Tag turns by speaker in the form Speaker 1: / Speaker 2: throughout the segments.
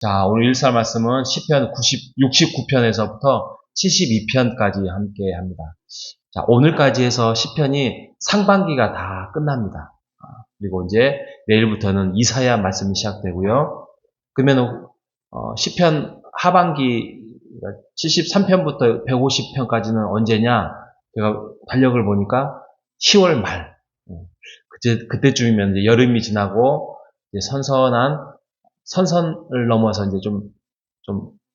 Speaker 1: 자, 오늘 일사 말씀은 시편 69편에서부터 72편까지 함께 합니다. 자, 오늘까지 해서 시편이 상반기가 다 끝납니다. 그리고 이제 내일부터는 이사야 말씀이 시작되고요. 그러면 시편 하반기 73편부터 150편까지는 언제냐? 제가 달력을 보니까 10월 말. 그때쯤이면 이제 여름이 지나고 이제 선선을 넘어서 이제 좀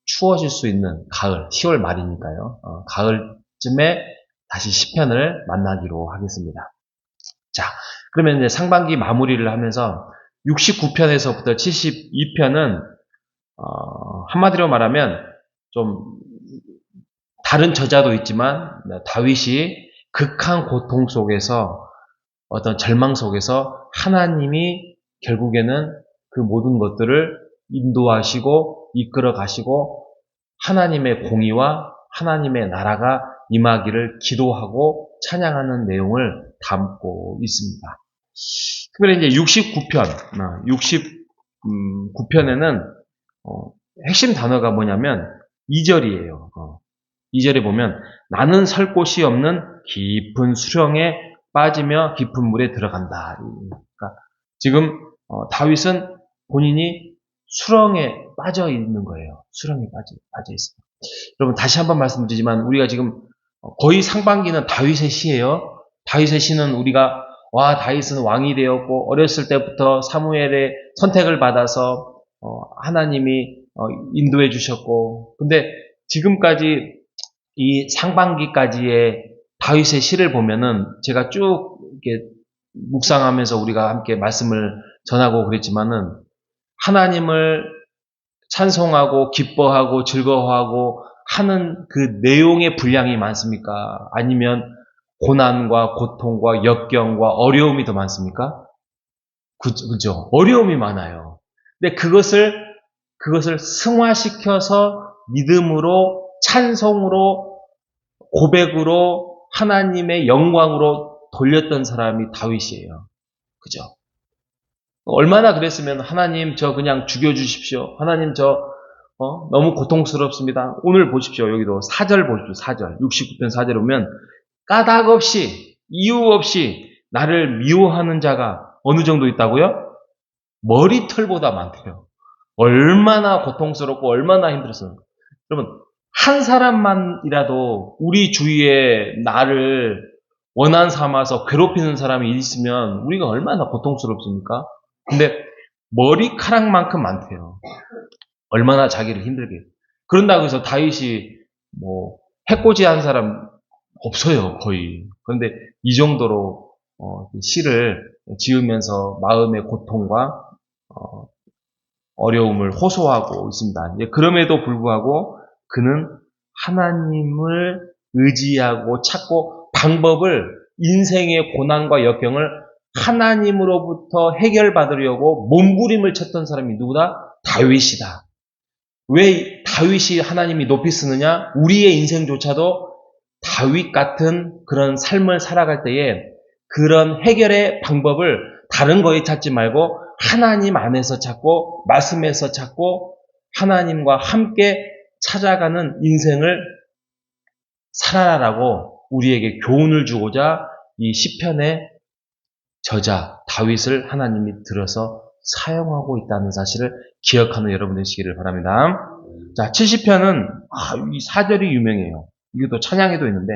Speaker 1: 추워질 수 있는 가을, 10월 말이니까요. 가을쯤에 다시 시편을 만나기로 하겠습니다. 자, 그러면 이제 상반기 마무리를 하면서 69편에서부터 72편은 한마디로 말하면 좀 다른 저자도 있지만 다윗이 극한 고통 속에서 어떤 절망 속에서 하나님이 결국에는 그 모든 것들을 인도하시고 이끌어 가시고 하나님의 공의와 하나님의 나라가 임하기를 기도하고 찬양하는 내용을 담고 있습니다. 특별히 이제 69편에는 핵심 단어가 뭐냐면 2절이에요. 2절에 보면 나는 설 곳이 없는 깊은 수렁에 빠지며 깊은 물에 들어간다. 그러니까 지금 다윗은 본인이 수렁에 빠져 있는 거예요. 수렁에 빠져 있어요. 여러분 다시 한번 말씀드리지만 우리가 지금 거의 상반기는 다윗의 시예요. 다윗의 시는 우리가 다윗은 왕이 되었고 어렸을 때부터 사무엘의 선택을 받아서 하나님이 인도해 주셨고 근데 지금까지 이 상반기까지의 다윗의 시를 보면은 제가 쭉 이렇게 묵상하면서 우리가 함께 말씀을 전하고 그랬지만은 하나님을 찬송하고 기뻐하고 즐거워하고 하는 그 내용의 분량이 많습니까? 아니면 고난과 고통과 역경과 어려움이 더 많습니까? 그죠? 어려움이 많아요. 근데 그것을 승화시켜서 믿음으로 찬송으로 고백으로 하나님의 영광으로 돌렸던 사람이 다윗이에요. 그죠? 얼마나 그랬으면 하나님 저 그냥 죽여주십시오. 하나님 저 너무 고통스럽습니다. 오늘 보십시오. 여기도 4절 보십시오. 4절. 69편 4절 보면 까닭 없이 이유 없이 나를 미워하는 자가 어느 정도 있다고요? 머리털보다 많대요. 얼마나 고통스럽고 얼마나 힘들었어요. 여러분 한 사람만이라도 우리 주위에 나를 원한 삼아서 괴롭히는 사람이 있으면 우리가 얼마나 고통스럽습니까? 근데 머리카락만큼 많대요. 얼마나 자기를 힘들게. 그런다고 해서 다윗이 해코지한 사람 없어요, 거의. 그런데 이 정도로 시를 지으면서 마음의 고통과 어려움을 호소하고 있습니다. 그럼에도 불구하고 그는 하나님을 의지하고 찾고 방법을 인생의 고난과 역경을 하나님으로부터 해결받으려고 몸부림을 쳤던 사람이 누구다? 다윗이다. 왜 다윗이 하나님이 높이 쓰느냐? 우리의 인생조차도 다윗 같은 그런 삶을 살아갈 때에 그런 해결의 방법을 다른 거에 찾지 말고 하나님 안에서 찾고 말씀에서 찾고 하나님과 함께 찾아가는 인생을 살아라라고 우리에게 교훈을 주고자 이 시편의 저자 다윗을 하나님이 들어서 사용하고 있다는 사실을 기억하는 여러분 되시기를 바랍니다. 자, 70편은 이 4절이 유명해요. 이것도 찬양에도 있는데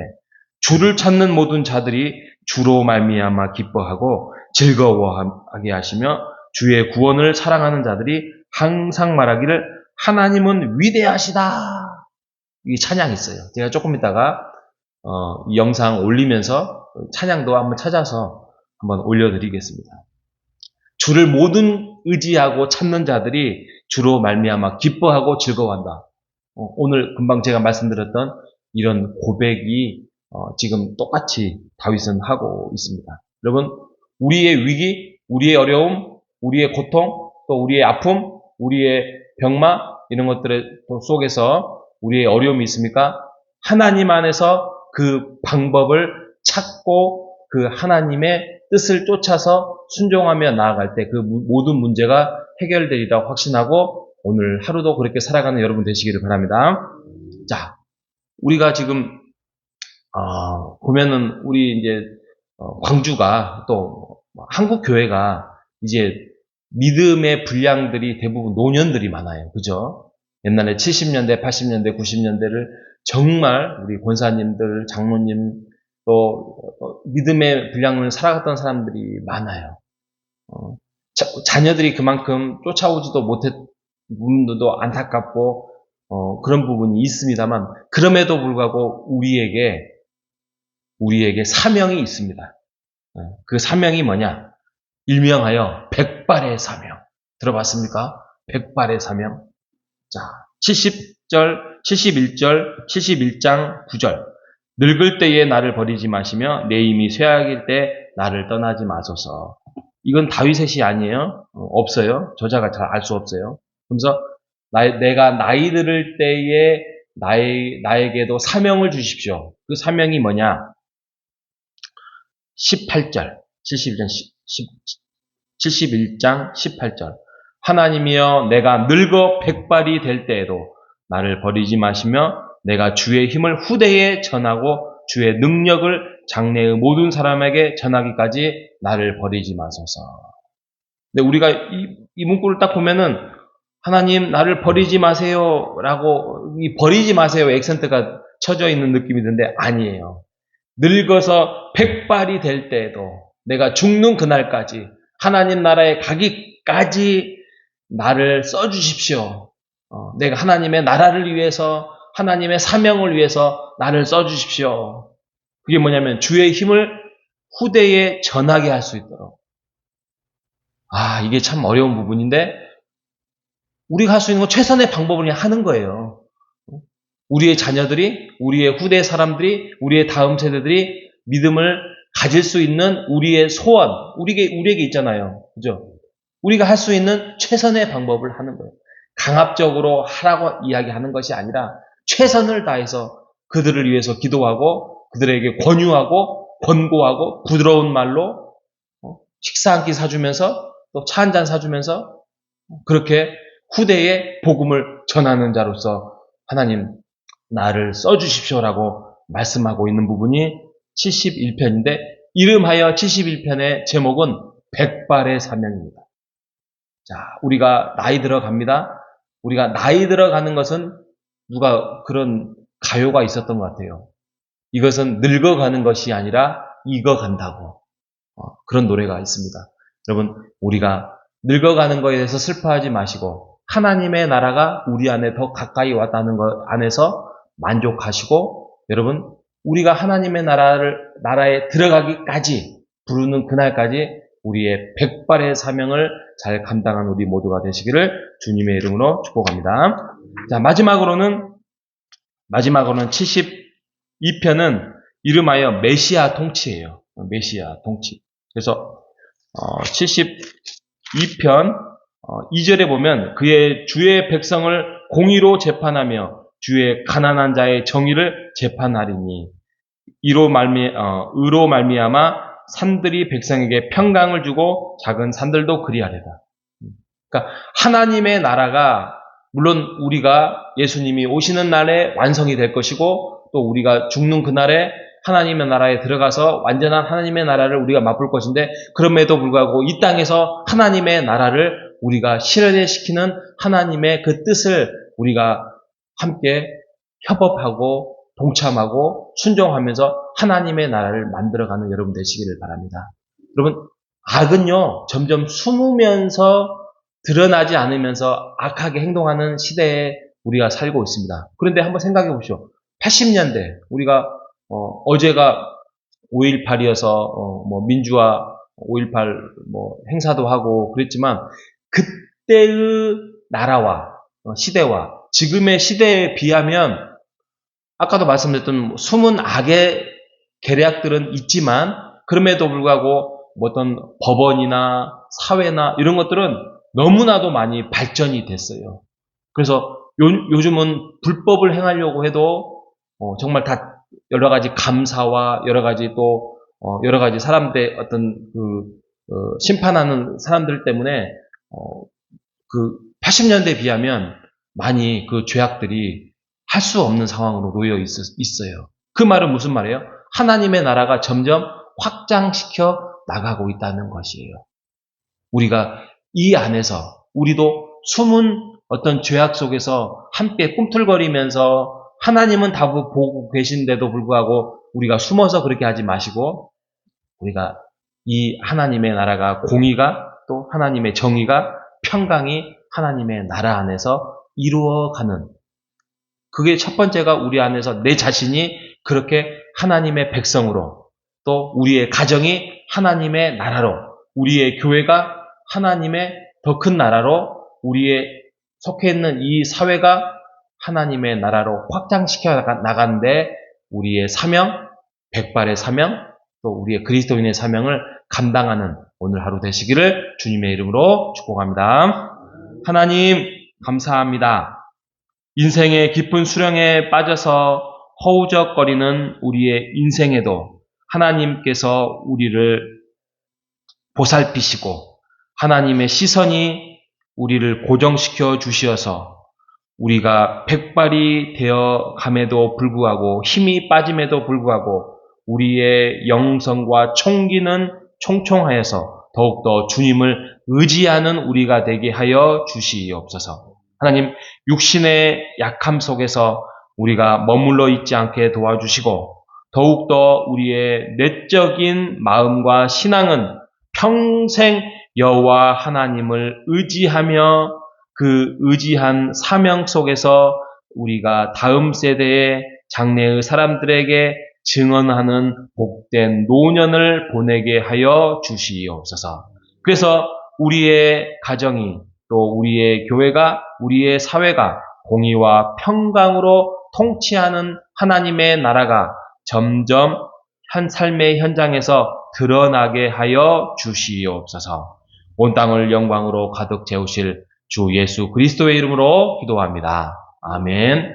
Speaker 1: 주를 찾는 모든 자들이 주로 말미암아 기뻐하고 즐거워하게 하시며 주의 구원을 사랑하는 자들이 항상 말하기를 하나님은 위대하시다. 이 찬양이 있어요. 제가 조금 있다가 이 영상 올리면서 찬양도 한번 찾아서 한번 올려드리겠습니다. 주를 모든 의지하고 찾는 자들이 주로 말미암아 기뻐하고 즐거워한다. 오늘 금방 제가 말씀드렸던 이런 고백이 지금 똑같이 다윗은 하고 있습니다. 여러분, 우리의 위기, 우리의 어려움, 우리의 고통, 또 우리의 아픔, 우리의 병마 이런 것들 속에서 우리의 어려움이 있습니까? 하나님 안에서 그 방법을 찾고 그 하나님의 뜻을 쫓아서 순종하며 나아갈 때 그 모든 문제가 해결되리라 확신하고 오늘 하루도 그렇게 살아가는 여러분 되시기를 바랍니다. 자, 우리가 지금 보면은 우리 이제 광주가 또 한국 교회가 이제 믿음의 분량들이 대부분 노년들이 많아요. 그죠? 옛날에 70년대, 80년대, 90년대를 정말 우리 권사님들, 장로님 또 믿음의 분량을 살아갔던 사람들이 많아요. 자녀들이 그만큼 쫓아오지도 못했던 부분도 안타깝고 그런 부분이 있습니다만 그럼에도 불구하고 우리에게 사명이 있습니다. 그 사명이 뭐냐? 일명하여 백발의 사명. 들어봤습니까? 백발의 사명. 자, 71절, 71장 9절. 늙을 때에 나를 버리지 마시며 내 힘이 쇠약일 때 나를 떠나지 마소서. 이건 다윗의 시 아니에요? 없어요. 저자가 잘 알 수 없어요. 그러면서 내가 나이 들을 때에 나에게도 사명을 주십시오. 그 사명이 뭐냐? 18절, 71장 18절. 하나님이여 내가 늙어 백발이 될 때에도 나를 버리지 마시며 내가 주의 힘을 후대에 전하고 주의 능력을 장래의 모든 사람에게 전하기까지 나를 버리지 마소서. 근데 우리가 이 문구를 딱 보면은 하나님 나를 버리지 마세요 라고 이 버리지 마세요 액센트가 쳐져 있는 느낌이 드는데 아니에요. 늙어서 백발이 될 때에도 내가 죽는 그날까지 하나님 나라에 가기까지 나를 써주십시오. 내가 하나님의 나라를 위해서 하나님의 사명을 위해서 나를 써주십시오. 그게 뭐냐면 주의 힘을 후대에 전하게 할 수 있도록. 이게 참 어려운 부분인데 우리가 할 수 있는 건 최선의 방법을 그냥 하는 거예요. 우리의 자녀들이, 우리의 후대 사람들이, 우리의 다음 세대들이 믿음을 가질 수 있는 우리의 소원, 우리에게 있잖아요. 그죠? 우리가 할 수 있는 최선의 방법을 하는 거예요. 강압적으로 하라고 이야기하는 것이 아니라 최선을 다해서 그들을 위해서 기도하고 그들에게 권유하고 권고하고 부드러운 말로 식사 한 끼 사주면서 또 차 한 잔 사주면서 그렇게 후대에 복음을 전하는 자로서 하나님 나를 써주십시오라고 말씀하고 있는 부분이 71편인데 이름하여 71편의 제목은 백발의 사명입니다. 자, 우리가 나이 들어갑니다. 우리가 나이 들어가는 것은 누가 그런 가요가 있었던 것 같아요. 이것은 늙어가는 것이 아니라 익어간다고. 그런 노래가 있습니다. 여러분, 우리가 늙어가는 것에 대해서 슬퍼하지 마시고 하나님의 나라가 우리 안에 더 가까이 왔다는 것 안에서 만족하시고 여러분, 우리가 하나님의 나라에 들어가기까지 부르는 그날까지 우리의 백발의 사명을 잘 감당한 우리 모두가 되시기를 주님의 이름으로 축복합니다. 자, 마지막으로는 72편은 이름하여 메시아 통치예요. 메시아 통치. 그래서 72편 2절에 보면 그의 주의 백성을 공의로 재판하며 주의 가난한 자의 정의를 재판하리니 의로 말미암아 산들이 백성에게 평강을 주고 작은 산들도 그리하리라. 그러니까 하나님의 나라가 물론 우리가 예수님이 오시는 날에 완성이 될 것이고 또 우리가 죽는 그날에 하나님의 나라에 들어가서 완전한 하나님의 나라를 우리가 맛볼 것인데 그럼에도 불구하고 이 땅에서 하나님의 나라를 우리가 실현시키는 하나님의 그 뜻을 우리가 함께 협업하고 동참하고 순종하면서 하나님의 나라를 만들어가는 여러분 되시기를 바랍니다. 여러분, 악은요 점점 숨으면서 드러나지 않으면서 악하게 행동하는 시대에 우리가 살고 있습니다. 그런데 한번 생각해 보시오. 80년대 우리가 어제가 5.18이어서 민주화 5.18 행사도 하고 그랬지만 그때의 나라와 시대와 지금의 시대에 비하면 아까도 말씀드렸던 숨은 악의 계략들은 있지만 그럼에도 불구하고 어떤 법원이나 사회나 이런 것들은 너무나도 많이 발전이 됐어요. 그래서 요즘은 불법을 행하려고 해도 정말 다 여러 가지 감사와 여러 가지 또 여러 가지 사람들 어떤 심판하는 사람들 때문에 그 80년대에 비하면 많이 그 죄악들이 할 수 없는 상황으로 놓여 있어요. 그 말은 무슨 말이에요? 하나님의 나라가 점점 확장시켜 나가고 있다는 것이에요. 우리가 이 안에서 우리도 숨은 어떤 죄악 속에서 함께 꿈틀거리면서 하나님은 다 보고 계신데도 불구하고 우리가 숨어서 그렇게 하지 마시고 우리가 이 하나님의 나라가 공의가 또 하나님의 정의가 평강이 하나님의 나라 안에서 이루어가는 그게 첫 번째가 우리 안에서 내 자신이 그렇게 하나님의 백성으로 또 우리의 가정이 하나님의 나라로 우리의 교회가 하나님의 더 큰 나라로 우리의 속해 있는 이 사회가 하나님의 나라로 확장시켜 나가는데 우리의 사명, 백발의 사명, 또 우리의 그리스도인의 사명을 감당하는 오늘 하루 되시기를 주님의 이름으로 축복합니다. 하나님 감사합니다. 인생의 깊은 수렁에 빠져서 허우적거리는 우리의 인생에도 하나님께서 우리를 보살피시고 하나님의 시선이 우리를 고정시켜 주시어서 우리가 백발이 되어 감에도 불구하고 힘이 빠짐에도 불구하고 우리의 영성과 총기는 총총하여서 더욱더 주님을 의지하는 우리가 되게 하여 주시옵소서. 하나님, 육신의 약함 속에서 우리가 머물러 있지 않게 도와주시고 더욱더 우리의 내적인 마음과 신앙은 평생 여호와 하나님을 의지하며 그 의지한 사명 속에서 우리가 다음 세대의 장래의 사람들에게 증언하는 복된 노년을 보내게 하여 주시옵소서. 그래서 우리의 가정이 또 우리의 교회가 우리의 사회가 공의와 평강으로 통치하는 하나님의 나라가 점점 한 삶의 현장에서 드러나게 하여 주시옵소서. 온 땅을 영광으로 가득 채우실 주 예수 그리스도의 이름으로 기도합니다. 아멘.